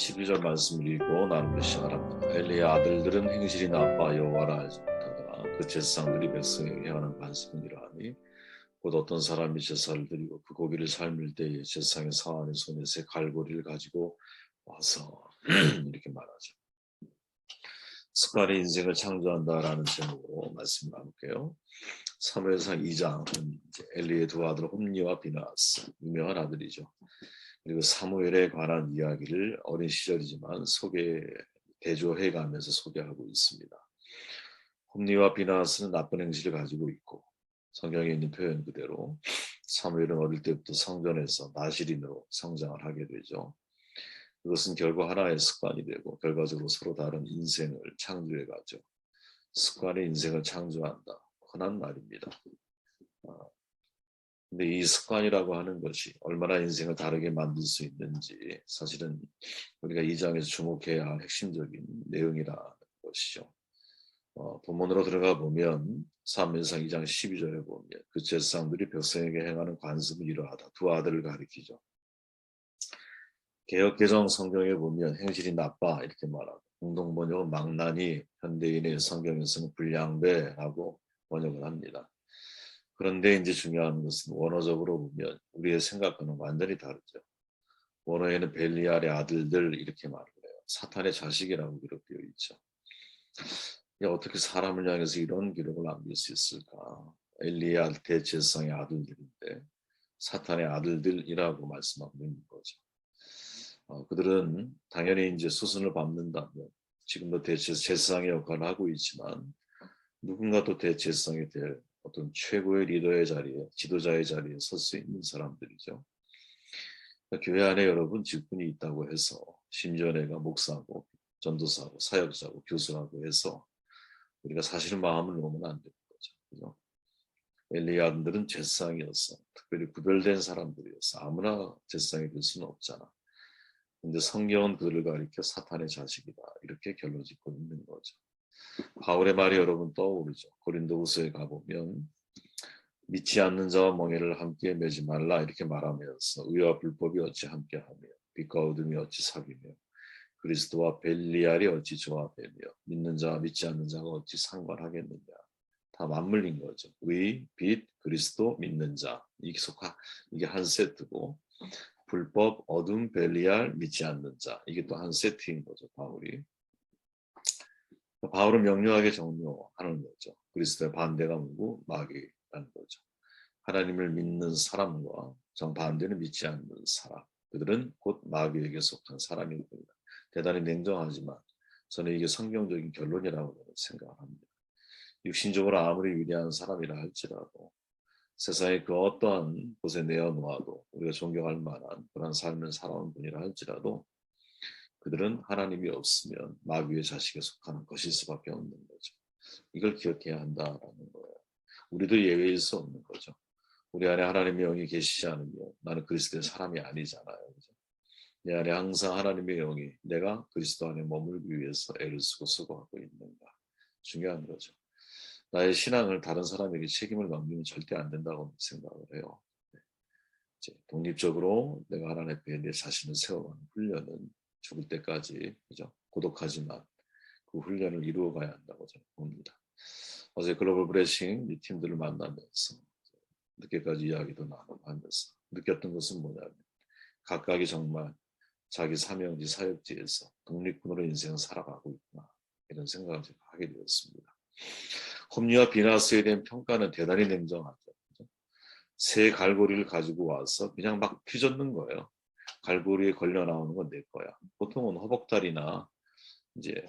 12절 말씀을 읽고 나누며 시작합니다. 엘리의 아들들은 행실이 나빠 여호와를 알지 못하더라. 그 제사장들이 백성에게 행하는 관습은 이러하니 곧 어떤 사람이 제사를 드리고 그 고기를 삶을 때에 제사장의 사안의 손에 새 갈고리를 가지고 와서 이렇게 말하죠. 습관이 인생을 창조한다라는 제목으로 말씀 나눌게요. 사무엘상 2장은 엘리의 두 아들 홈니와 비나스, 유명한 아들이죠. 그리고 사무엘에 관한 이야기를 어린 시절이지만 대조해가면서 소개하고 있습니다. 홈니와 비나스는 나쁜 행실을 가지고 있고 성경에 있는 표현 그대로 사무엘은 어릴 때부터 성전에서 나실인으로 성장을 하게 되죠. 그것은 결국 하나의 습관이 되고 결과적으로 서로 다른 인생을 창조해 가죠. 습관이 인생을 창조한다. 흔한 말입니다. 근데 이 습관이라고 하는 것이 얼마나 인생을 다르게 만들 수 있는지 사실은 우리가 이 장에서 주목해야 할 핵심적인 내용이라는 것이죠. 본문으로 들어가 보면 사무엘상 2장 12절에 보면 그 제사장들이 백성에게 행하는 관습은 이러하다. 두 아들을 가리키죠. 개역개정 성경에 보면 행실이 나빠 이렇게 말하고 공동번역은 망나니, 현대인의 성경에서는 불량배라고 번역을 합니다. 그런데 이제 중요한 것은 원어적으로 보면 우리의 생각과는 완전히 다르죠. 원어에는 벨리알의 아들들 이렇게 말을 해요. 사탄의 자식이라고 기록되어 있죠. 어떻게 사람을 향해서 이런 기록을 남길 수 있을까? 엘리야 대제사장의 아들들인데 사탄의 아들들이라고 말씀하고 있는 거죠. 그들은 당연히 이제 수순을 밟는다면 지금도 대제사장의 역할을 하고 있지만 누군가 또 대제사장이 될 어떤 최고의 리더의 자리에, 지도자의 자리에 설 수 있는 사람들이죠. 그러니까 교회 안에 여러분 직분이 있다고 해서 심지어 내가 목사고 전도사고 사역자고 교수라고 해서 우리가 사실은 마음을 놓으면 안 되는 거죠. 그죠? 엘리야들은 제사장이었어. 특별히 구별된 사람들이었어. 아무나 제사장이 될 수는 없잖아. 근데 성경은 그들을 가리켜 사탄의 자식이다. 이렇게 결론 짓고 있는 거죠. 바울의 말이 여러분 떠오르죠. 고린도후서에 가보면 믿지 않는 자와 멍에를 함께 매지 말라 이렇게 말하면서 의와 불법이 어찌 함께하며 빛과 어둠이 어찌 사귀며 그리스도와 벨리알이 어찌 조합되며 믿는 자와 믿지 않는 자가 어찌 상관하겠느냐. 다 맞물린 거죠. 의, 빛, 그리스도, 믿는 자. 이게 한 세트고 불법, 어둠, 벨리알, 믿지 않는 자. 이게 또 한 세트인 거죠. 바울은 명료하게 정료하는 거죠. 그리스도의 반대가 뭐고 마귀라는 거죠. 하나님을 믿는 사람과 정반대는 믿지 않는 사람. 그들은 곧 마귀에게 속한 사람인 겁니다. 대단히 냉정하지만 저는 이게 성경적인 결론이라고 생각합니다. 육신적으로 아무리 위대한 사람이라 할지라도 세상의 그 어떠한 곳에 내어놓아도 우리가 존경할 만한 그런 삶을 살아온 분이라 할지라도 그들은 하나님이 없으면 마귀의 자식에 속하는 것일 수밖에 없는 거죠. 이걸 기억해야 한다라는 거예요. 우리도 예외일 수 없는 거죠. 우리 안에 하나님의 영이 계시지 않으면 나는 그리스도의 사람이 아니잖아요. 그죠? 내 안에 항상 하나님의 영이 내가 그리스도 안에 머물기 위해서 애를 쓰고 수고하고 있는가. 중요한 거죠. 나의 신앙을 다른 사람에게 책임을 넘기면 절대 안 된다고 생각을 해요. 이제 독립적으로 내가 하나님 앞에 내 자신을 세워가는 훈련은 죽을 때까지 그죠? 고독하지만 그 훈련을 이루어가야 한다고 저는 봅니다. 어제 글로벌 브레싱 이 팀들을 만나면서 늦게까지 이야기도 나누면서 느꼈던 것은 뭐냐면 각각이 정말 자기 사명지 사역지에서 독립군으로 인생을 살아가고 있구나 이런 생각을 제가 하게 되었습니다. 홈리와 비나스에 대한 평가는 대단히 냉정하죠. 그죠? 새 갈고리를 가지고 와서 그냥 막 휘젓는 거예요. 갈고리에 걸려 나오는 건 내 거야. 보통은 허벅다리나 이제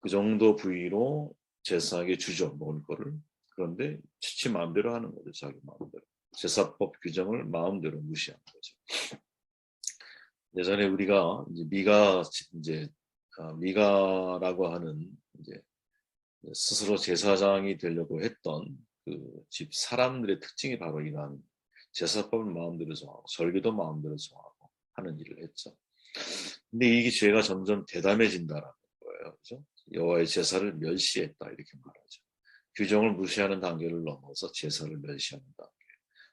그 정도 부위로 제사하게 주죠 먹을 거를. 그런데 지치 마음대로 하는 거죠. 자기 마음대로. 제사법 규정을 마음대로 무시하는 거죠. 예전에 우리가 이제 미가라고 하는 이제 스스로 제사장이 되려고 했던 그 집 사람들의 특징이 바로 이러한 제사법을 마음대로 정하고 절기도 마음대로 정하고 하는 일을 했죠. 근데 이게 죄가 점점 대담해진다라는 거예요. 그죠? 여호와의 제사를 멸시했다 이렇게 말하죠. 규정을 무시하는 단계를 넘어서 제사를 멸시하는 단계.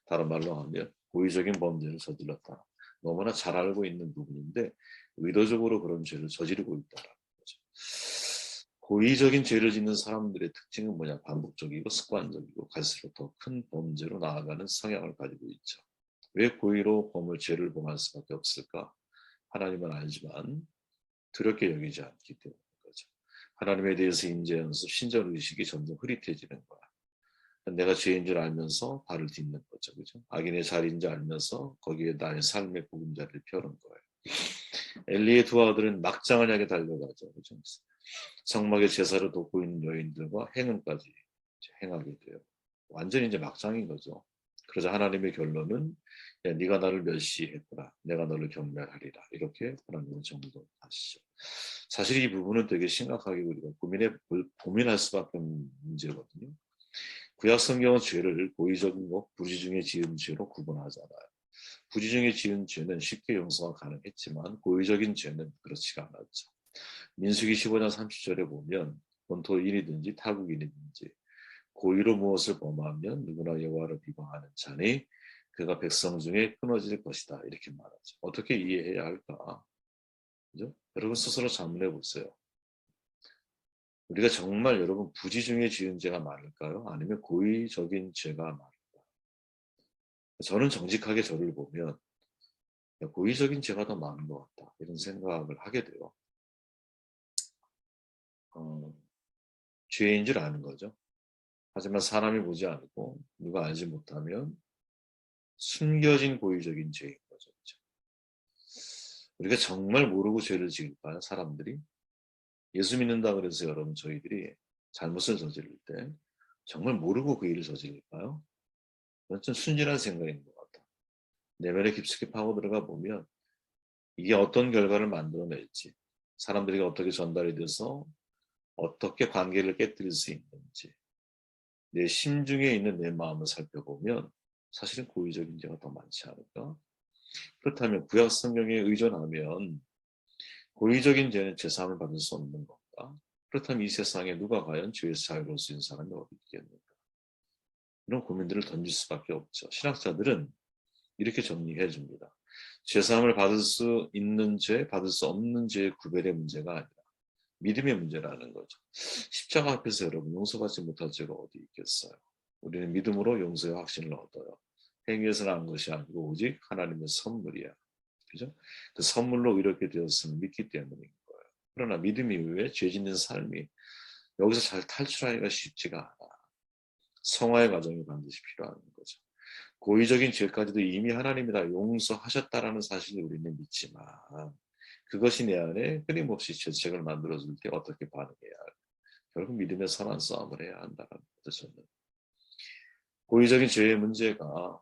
다른 말로 하면 고의적인 범죄를 저질렀다. 너무나 잘 알고 있는 부분인데 의도적으로 그런 죄를 저지르고 있다라는 거죠. 고의적인 죄를 짓는 사람들의 특징은 뭐냐? 반복적이고 습관적이고 갈수록 더 큰 범죄로 나아가는 성향을 가지고 있죠. 왜 고의로 죄를 범할 수밖에 없을까? 하나님은 알지만 두렵게 여기지 않기 때문인 거죠. 하나님에 대해서 인지 연습, 신전 의식이 점점 흐릿해지는 거야. 내가 죄인 줄 알면서 발을 딛는 거죠. 그죠? 악인의 자리인 줄 알면서 거기에 나의 삶의 보금자리를 펴는 거예요. 엘리의 두 아들은 막장을 향해 달려가죠. 그죠? 성막의 제사를 돕고 있는 여인들과 행운까지 행하게 돼요. 완전히 이제 막장인 거죠. 그러자 하나님의 결론은 야, 네가 나를 멸시했구나. 내가 너를 경멸하리라. 이렇게 하나님은 정도하시죠. 사실 이 부분은 되게 심각하게 우리가 고민할 수밖에 없는 문제거든요. 구약 성경은 죄를 고의적인 것, 부지 중에 지은 죄로 구분하잖아요. 부지 중에 지은 죄는 쉽게 용서가 가능했지만 고의적인 죄는 그렇지가 않았죠. 민수기 15장 30절에 보면 본토인이든지 타국인이든지 고의로 무엇을 범하면 누구나 여호와를 비방하는 자니 그가 백성 중에 끊어질 것이다. 이렇게 말하죠. 어떻게 이해해야 할까? 그죠? 여러분 스스로 자문해 보세요. 우리가 정말 여러분 부지 중에 지은 죄가 많을까요? 아니면 고의적인 죄가 많을까요? 저는 정직하게 저를 보면 고의적인 죄가 더 많은 것 같다. 이런 생각을 하게 돼요. 죄인 줄 아는 거죠. 하지만 사람이 보지 않고 누가 알지 못하면 숨겨진 고의적인 죄인 거죠. 그렇죠? 우리가 정말 모르고 죄를 지을까요? 사람들이? 예수 믿는다 그래서 여러분 저희들이 잘못을 저지를 때 정말 모르고 그 일을 저지를까요? 그건 좀 순진한 생각인 것 같다. 내면에 깊숙이 파고 들어가 보면 이게 어떤 결과를 만들어낼지, 사람들에게 어떻게 전달이 돼서 어떻게 관계를 깨뜨릴 수 있는지, 내 심중에 있는 내 마음을 살펴보면 사실은 고의적인 죄가 더 많지 않을까? 그렇다면 구약 성경에 의존하면 고의적인 죄는 제사함을 받을 수 없는 건가? 그렇다면 이 세상에 누가 과연 죄에서 자유로울 수 있는 사람이 어디 있겠는가? 이런 고민들을 던질 수밖에 없죠. 신학자들은 이렇게 정리해 줍니다. 죄사함을 받을 수 있는 죄, 받을 수 없는 죄의 구별의 문제가 아니라 믿음의 문제라는 거죠. 십자가 앞에서 여러분 용서받지 못할 죄가 어디 있겠어요. 우리는 믿음으로 용서의 확신을 얻어요. 행위에서 난 것이 아니고 오직 하나님의 선물이야. 그죠? 그 선물로 이렇게 되었음을 믿기 때문인 거예요. 그러나 믿음 이후에 죄 짓는 삶이 여기서 잘 탈출하기가 쉽지가 않아. 성화의 과정이 반드시 필요한 거죠. 고의적인 죄까지도 이미 하나님이 다 용서하셨다라는 사실을 우리는 믿지만 그것이 내 안에 끊임없이 죄책을 만들어줄 때 어떻게 반응해야 할까? 결국 믿음의 선한 싸움을 해야 한다는 거죠. 저는 고의적인 죄의 문제가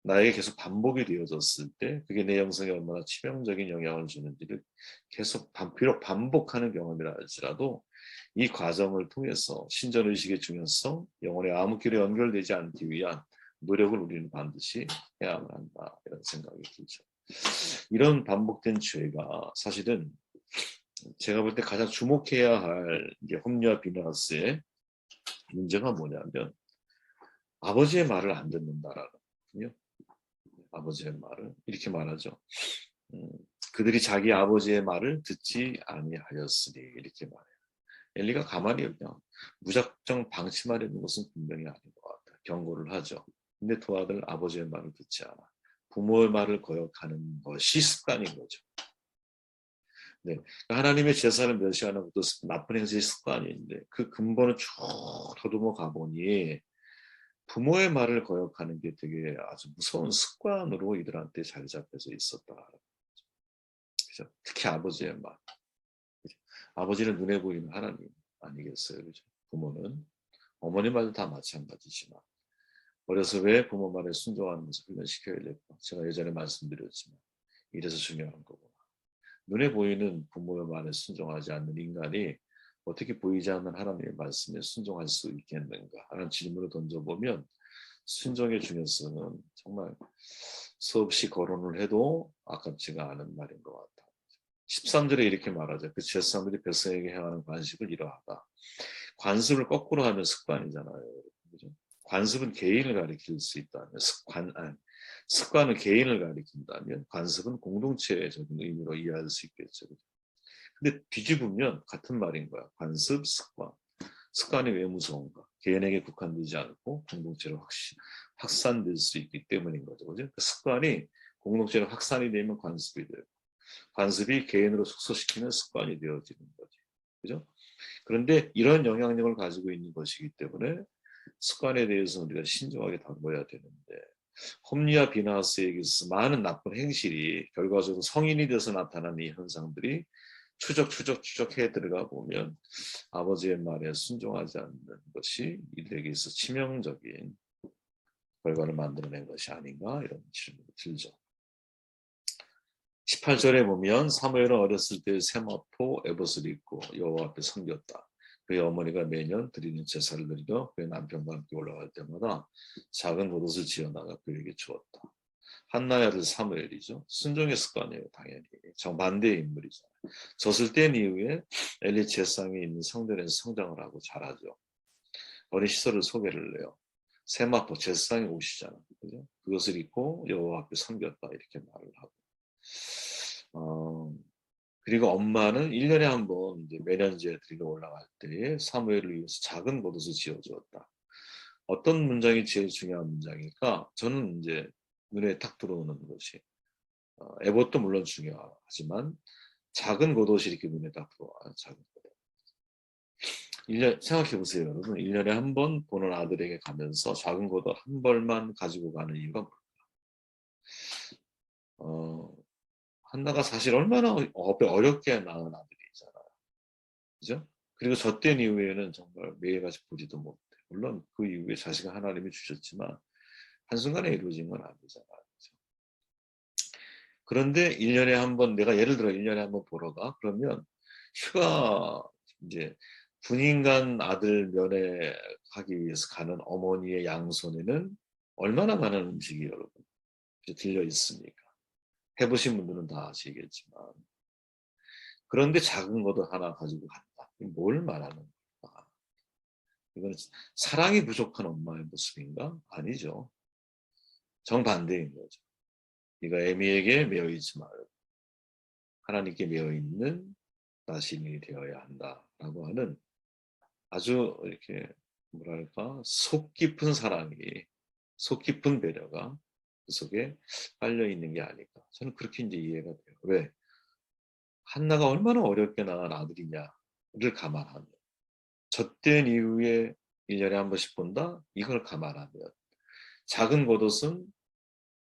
나에게 계속 반복이 되어졌을 때 그게 내 영성에 얼마나 치명적인 영향을 주는지를 계속 비록 반복하는 경험이라 할지라도 이 과정을 통해서 신전의식의 중요성, 영혼의 암흑길에 연결되지 않기 위한 노력을 우리는 반드시 해야만 한다 이런 생각이 들죠. 이런 반복된 죄가 사실은 제가 볼 때 가장 주목해야 할 홈리와 비나스의 문제가 뭐냐면 아버지의 말을 안 듣는다라는 거거든요. 아버지의 말을 이렇게 말하죠. 그들이 자기 아버지의 말을 듣지 아니하였으니 이렇게 말해요. 엘리가 가만히 그냥 무작정 방치하려는 것은 분명히 아닌 것 같아요. 경고를 하죠. 근데 두 아들 아버지의 말을 듣지 않아. 부모의 말을 거역하는 것이 습관인 거죠. 네. 하나님의 제사를 멸시하는 것도 나쁜 행세의 습관인데 그 근본을 쭉 더듬어 가보니 부모의 말을 거역하는 게 되게 아주 무서운 습관으로 이들한테 자리 잡혀서 있었다. 그죠? 특히 아버지의 말. 그죠? 아버지는 눈에 보이는 하나님 아니겠어요? 그죠? 부모는 어머니 말도 다 마찬가지지만 어려서 왜 부모 말에 순종하는 것을 훈련시켜야 될까? 제가 예전에 말씀드렸지만 이래서 중요한 거구나. 눈에 보이는 부모의 말에 순종하지 않는 인간이 어떻게 보이지 않는 하나님의 말씀에 순종할 수 있겠는가 하는 질문을 던져보면 순종의 중요성은 정말 수없이 거론을 해도 아깝지가 않은 말인 것 같다. 13절에 이렇게 말하죠. 그 제사장들이 백성에게 행하는 관습을 이러하다. 관습을 거꾸로 하면 습관이잖아요. 그죠? 관습은 개인을 가리킬 수 있다면 습관은 개인을 가리킨다면 관습은 공동체적인 의미로 이해할 수 있겠죠. 근데 뒤집으면 같은 말인 거야. 관습, 습관. 습관이 왜 무서운가? 개인에게 국한되지 않고 공동체로 확산될 수 있기 때문인 거죠. 그죠? 그 습관이 공동체로 확산이 되면 관습이 돼요. 관습이 개인으로 숙소시키는 습관이 되어지는 거지. 그죠? 그런데 이런 영향력을 가지고 있는 것이기 때문에 습관에 대해서 우리가 신중하게 다뤄야 되는데 홈리와 비나스에게 있어서 많은 나쁜 행실이 결과적으로 성인이 돼서 나타나는 이 현상들이 추적해 들어가 보면 아버지의 말에 순종하지 않는 것이 이들에게 있어 치명적인 결과를 만들어낸 것이 아닌가 이런 질문이 들죠. 18절에 보면 사무엘은 어렸을 때 세마포 에봇을 입고 여호와 앞에 섬겼다. 그의 어머니가 매년 드리는 제사를 드리며 그의 남편과 함께 올라갈 때마다 작은 겉옷을 지어나가 그에게 주었다. 한나의 아들 사무엘이죠. 순종의 습관이에요. 당연히. 정반대의 인물이죠. 젖을 뗀 이후에 엘리 제상에 있는 성전에서 성장을 하고 자라죠. 어린 시절을 소개를 해요. 세마포 제상에 오시잖아. 그죠? 그것을 입고 여호와 앞에 섬겼다 이렇게 말을 하고. 그리고 엄마는 1년에 한 번 매년제 드리러 올라갈 때에 사무엘을 위해서 작은 겉옷을 지어주었다. 어떤 문장이 제일 중요한 문장일까? 저는 이제 눈에 딱 들어오는 것이 에봇도 물론 중요하지만 작은 겉옷이 이렇게 눈에 딱 들어와요. 작은 겉옷. 1년, 생각해 보세요, 여러분. 1년에 한 번 보는 아들에게 가면서 작은 겉옷 한 벌만 가지고 가는 이유가 뭘까? 한나가 사실 얼마나 어렵게 낳은 아들이잖아요. 그죠? 그리고 젖된 이후에는 정말 매일같이 보지도 못해. 물론 그 이후에 자식을 하나님이 주셨지만 한순간에 이루어진 건 아니잖아요. 그죠? 그런데 1년에 한 번, 내가 예를 들어 1년에 한 번 보러 가. 그러면 휴가 이제 군인간 아들 면회하기 위해서 가는 어머니의 양손에는 얼마나 많은 음식이 여러분 들려 있습니까? 해보신 분들은 다 아시겠지만. 그런데 작은 것도 하나 가지고 간다. 뭘 말하는 걸까? 이건 사랑이 부족한 엄마의 모습인가? 아니죠. 정반대인 거죠. 네가 애미에게 매여 있지 말고 하나님께 매여 있는 나신이 되어야 한다라고 하는 아주 이렇게 뭐랄까 속 깊은 사랑이 속 깊은 배려가 그 속에 깔려 있는 게 아닐까. 저는 그렇게 이제 이해가 돼요. 왜? 한나가 얼마나 어렵게 낳은 아들이냐를 감안하면 젖된 이후에 1년에 한 번씩 본다? 이걸 감안하면 작은 겉옷은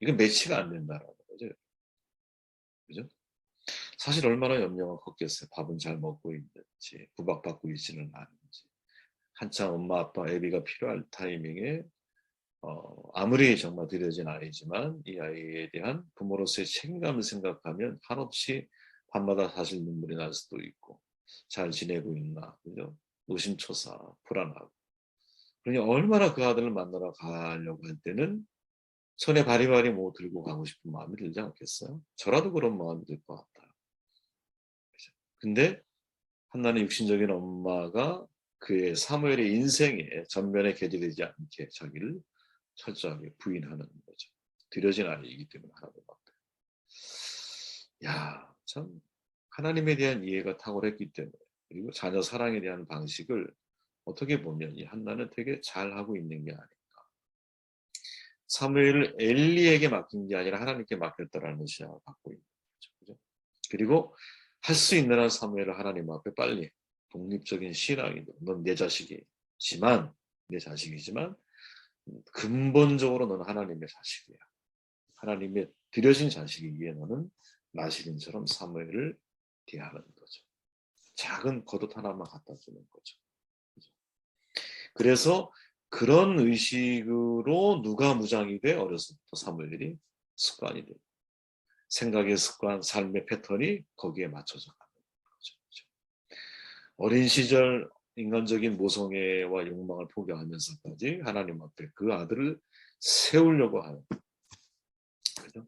이건 매치가 안 된다라는 거죠. 그죠? 사실 얼마나 염려가 컸겠어요. 밥은 잘 먹고 있는지, 구박받고 있지는 않은지. 한창 엄마, 아빠, 애비가 필요할 타이밍에 아무리 정말 들여진 아이지만 이 아이에 대한 부모로서의 책임감을 생각하면 한없이 밤마다 사실 눈물이 날 수도 있고 잘 지내고 있나, 그죠? 노심초사, 불안하고. 그러니 얼마나 그 아들을 만나러 가려고 할 때는 손에 바리바리 뭐 들고 가고 싶은 마음이 들지 않겠어요? 저라도 그런 마음이 들 것 같아요. 근데 한나는 육신적인 엄마가 그의 사무엘의 인생에 전면에 개재되지 않게 자기를 철저하게 부인하는 거죠. 들여진 아이이기 때문에 하나님 앞에. 야, 참 하나님에 대한 이해가 탁월했기 때문에 그리고 자녀 사랑에 대한 방식을 어떻게 보면 이 한나는 되게 잘하고 있는 게 아닐까. 사무엘을 엘리에게 맡긴 게 아니라 하나님께 맡겼다라는 시각을 갖고 있는 거죠. 그죠? 그리고 할 수 있는 한 사무엘을 하나님 앞에 빨리 독립적인 신앙이 넌 내 자식이지만 내 자식이지만 근본적으로 너는 하나님의 자식이야. 하나님의 드려진 자식이기에 너는 나시린처럼 사무엘을 대하는 거죠. 작은 겉옷 하나만 갖다 주는 거죠. 그래서 그런 의식으로 누가 무장이 돼? 어려서부터 사무엘이 습관이 돼. 생각의 습관, 삶의 패턴이 거기에 맞춰져 가는 거죠. 어린 시절 인간적인 모성애와 욕망을 포기하면서까지 하나님 앞에 그 아들을 세우려고 하는 거죠.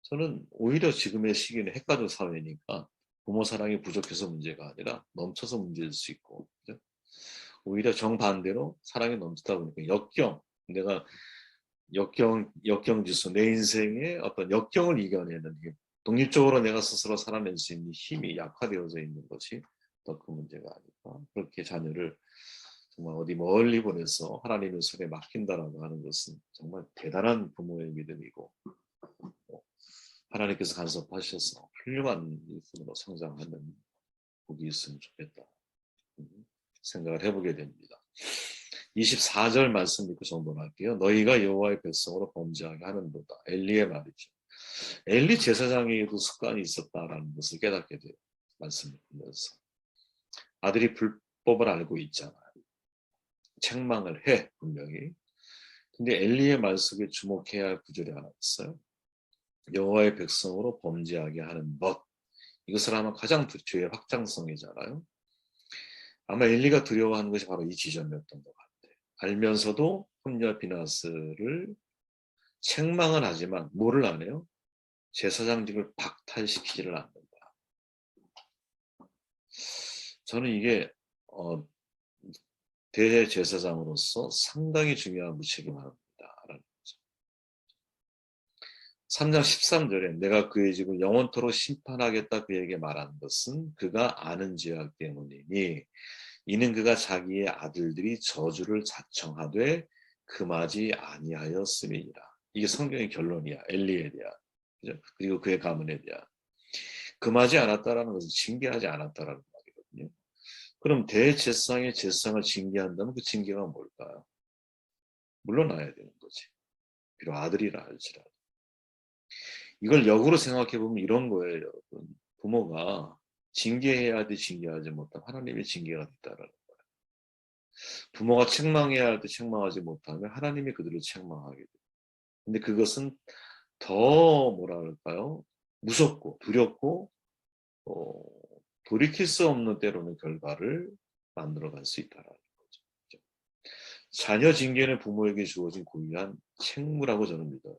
저는 오히려 지금의 시기는 핵가족 사회니까 부모 사랑이 부족해서 문제가 아니라 넘쳐서 문제일 수 있고, 그죠? 오히려 정반대로 사랑이 넘치다 보니까 역경, 내가 역경지수, 내 인생의 어떤 역경을 이겨내는 게 독립적으로 내가 스스로 살아낼 수 있는 힘이 약화되어져 있는 것이 더 큰 문제가 아닐까. 그렇게 자녀를 정말 어디 멀리 보내서 하나님의 손에 맡긴다라고 하는 것은 정말 대단한 부모의 믿음이고 하나님께서 간섭하셔서 훌륭한 일꾼으로 성장하는 복이 있으면 좋겠다 생각을 해보게 됩니다. 24절 말씀 읽고 정돈할게요. 너희가 여호와의 백성으로 범죄하게 하는도다. 엘리의 말이죠. 엘리 제사장에게도 습관이 있었다라는 것을 깨닫게 돼요. 말씀을 보면서. 아들이 불법을 알고 있잖아요. 책망을 해 분명히. 근데 엘리의 말 속에 주목해야 할 구절이 하나 있어요. 여호와의 백성으로 범죄하게 하는 것. 이것을 아마 가장 죄의 확장성이잖아요. 아마 엘리가 두려워하는 것이 바로 이 지점이었던 것 같아요. 알면서도 홈리와 비나스를 책망을 하지만 뭐를 안 해요? 제사장직을 박탈시키지를 않는다. 저는 이게 대제사장으로서 상당히 중요한 무책임함이다라는 거죠. 3장 13절에 내가 그의 집을 영원토록 심판하겠다 그에게 말한 것은 그가 아는 죄악 때문이니 이는 그가 자기의 아들들이 저주를 자청하되 금하지 아니하였음이니라. 이게 성경의 결론이야. 엘리에 대한. 그죠? 그리고 그의 가문에 대한. 금하지 않았다라는 것은 징계하지 않았다라는 말이거든요. 그럼 대제사장의 제사장을 징계한다면 그 징계가 뭘까요? 물러나야 되는 거지. 비록 아들이라 할지라도. 이걸 역으로 생각해 보면 이런 거예요, 여러분. 부모가 징계해야 돼 징계하지 못하면 하나님의 징계가 됐다라는 거예요. 부모가 책망해야 할 때 책망하지 못하면 하나님이 그들을 책망하게 돼요. 근데 그것은 더 뭐라 그럴까요? 무섭고 두렵고 돌이킬 수 없는 때로는 결과를 만들어갈 수 있다라는 거죠. 자녀 징계는 부모에게 주어진 고유한 책무라고 저는 믿어요.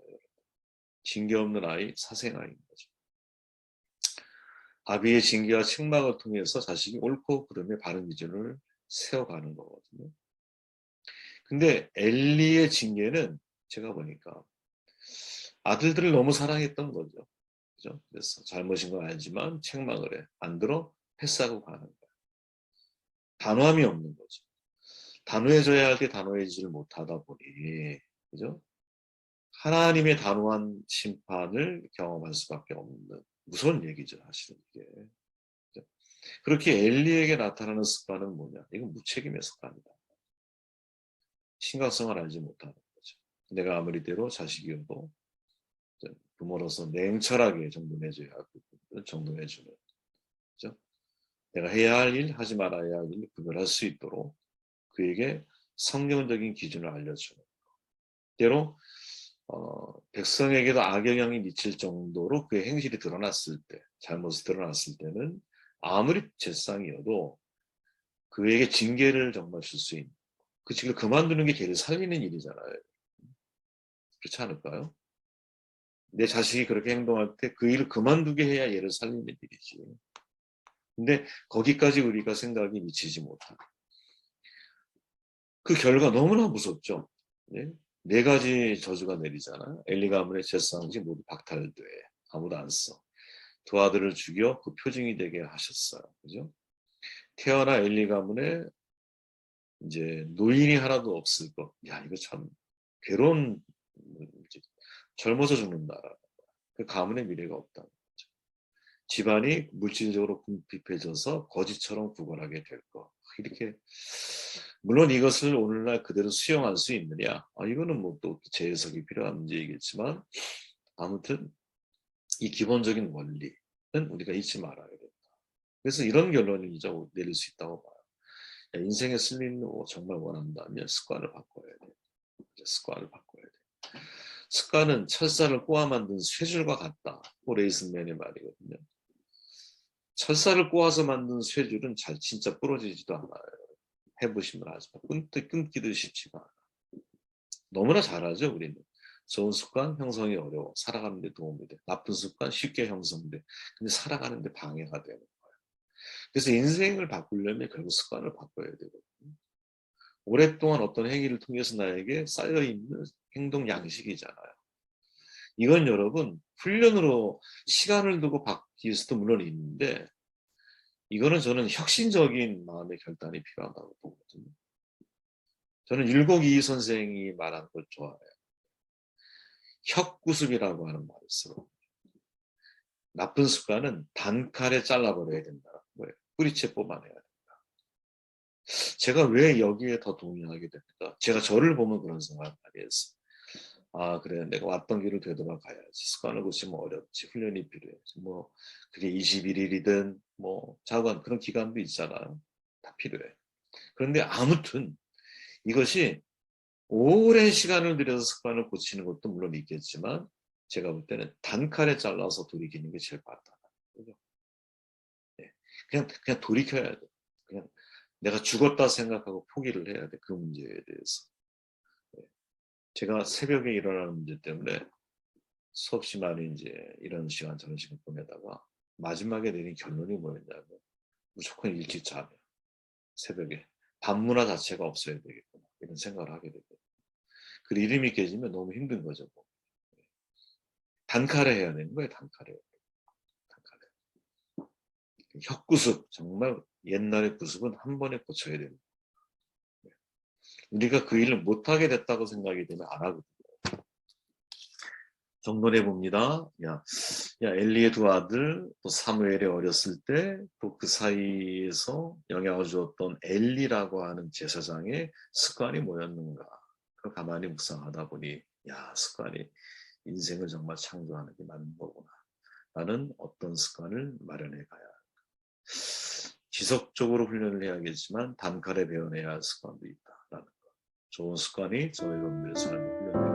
징계 없는 아이 사생아인 거죠. 아비의 징계와 책망을 통해서 자식이 옳고 그름의 바른 기준을 세워가는 거거든요. 근데 엘리의 징계는 제가 보니까 아들들을 너무 사랑했던 거죠. 그죠? 그래서 잘못인 건 알지만 책망을 해. 안 들어 패스하고 가는 거야. 단호함이 없는 거죠. 단호해져야 할 때 단호해지를 못하다 보니, 그죠? 하나님의 단호한 심판을 경험할 수밖에 없는 무서운 얘기죠, 사실은 이게. 그죠? 그렇게 엘리에게 나타나는 습관은 뭐냐? 이건 무책임의 습관이다. 심각성을 알지 못하는 거죠. 내가 아무리 대로 자식이어도 부모로서 냉철하게 정돈해줘야 할 부분을 정돈해주는, 그죠? 내가 해야 할 일, 하지 말아야 할 일, 구별할 수 있도록 그에게 성경적인 기준을 알려주는 것. 때로 백성에게도 악영향이 미칠 정도로 그의 행실이 드러났을 때, 잘못이 드러났을 때는 아무리 제사장이어도 그에게 징계를 정말 줄 수 있는, 그 징계를 그만두는 게 걔를 살리는 일이잖아요. 그렇지 않을까요? 내 자식이 그렇게 행동할 때 그 일을 그만두게 해야 얘를 살리는 일이지. 근데 거기까지 우리가 생각이 미치지 못하는. 그 결과 너무나 무섭죠. 네? 4가지 저주가 내리잖아요. 엘리 가문의 제사장직 모두 박탈돼. 아무도 안 써. 두 아들을 죽여 그 표징이 되게 하셨어요. 그죠? 태어나 엘리 가문에 이제 노인이 하나도 없을 것. 야, 이거 참 괴로운, 젊어서 죽는다. 그 가문의 미래가 없다. 집안이 물질적으로 궁핍해져서 거지처럼 구걸하게 될 것. 이렇게 물론 이것을 오늘날 그대로 수용할 수 있느냐? 이거는 뭐 또 재해석이 필요한 문제이겠지만 아무튼 이 기본적인 원리는 우리가 잊지 말아야 된다. 그래서 이런 결론을 이제 내릴 수 있다고 봐요. 인생의 승리를 정말 원한다면 습관을 바꿔야 돼. 습관을 바꿔야 돼. 습관은 철사를 꼬아 만든 쇠줄과 같다. 레이슨맨의 말이거든요. 철사를 꼬아서 만든 쇠줄은 잘 진짜 부러지지도 않아요. 해보시면 알지만 끊기도 쉽지가 않아. 너무나 잘하죠, 우리는. 좋은 습관 형성이 어려워. 살아가는 데 도움이 돼. 나쁜 습관 쉽게 형성돼. 근데 살아가는 데 방해가 되는 거예요. 그래서 인생을 바꾸려면 결국 습관을 바꿔야 되거든요. 오랫동안 어떤 행위를 통해서 나에게 쌓여있는 행동 양식이잖아요. 이건 여러분 훈련으로 시간을 두고 바뀔 수도 물론 있는데 이거는 저는 혁신적인 마음의 결단이 필요하다고 보거든요. 저는 율곡이 선생이 말한 걸 좋아해요. 혁구습이라고 하는 말을 쓰고 나쁜 습관은 단칼에 잘라버려야 된다는 거예요. 뿌리채 뽑아내야 된다. 제가 왜 여기에 더 동의하게 됩니까? 제가 저를 보면 그런 생각을 많이 했어요. 아 그래 내가 왔던 길을 되돌아가야지. 습관을 고치면 어렵지. 훈련이 필요해지. 뭐 그게 21일이든 뭐 자관 그런 기간도 있잖아요. 다 필요해. 그런데 아무튼 이것이 오랜 시간을 들여서 습관을 고치는 것도 물론 있겠지만 제가 볼 때는 단칼에 잘라서 돌이키는 게 제일 빠르다. 그죠? 네. 그냥 돌이켜야 돼. 그냥 내가 죽었다 생각하고 포기를 해야 돼. 그 문제에 대해서. 네. 제가 새벽에 일어나는 문제 때문에 수없이 많이 이제 이런 시간 저런 시간 보내다가 마지막에 내린 결론이 뭐였냐면 무조건 일찍 자면 새벽에 밤 문화 자체가 없어야 되겠구나 이런 생각을 하게 되거든요. 그 리듬이 깨지면 너무 힘든 거죠. 뭐. 단칼에 해야 되는 거예요. 단칼에. 단칼에. 혁구습 정말 옛날의 구습은 한 번에 고쳐야 됩니다. 우리가 그 일을 못하게 됐다고 생각이 되면 안 하거든요. 정돈해 봅니다. 엘리의 두 아들, 또 사무엘이 어렸을 때, 또 그 사이에서 영향을 주었던 엘리라고 하는 제사장의 습관이 뭐였는가. 그걸 가만히 묵상하다 보니, 습관이 인생을 정말 창조하는 게 맞는 거구나. 나는 어떤 습관을 마련해 가야 할까. 지속적으로 훈련을 해야겠지만, 단칼에 배워내야 할 습관도 있다라는 거. 좋은 습관이 저희 여러분들의 삶을 훈련해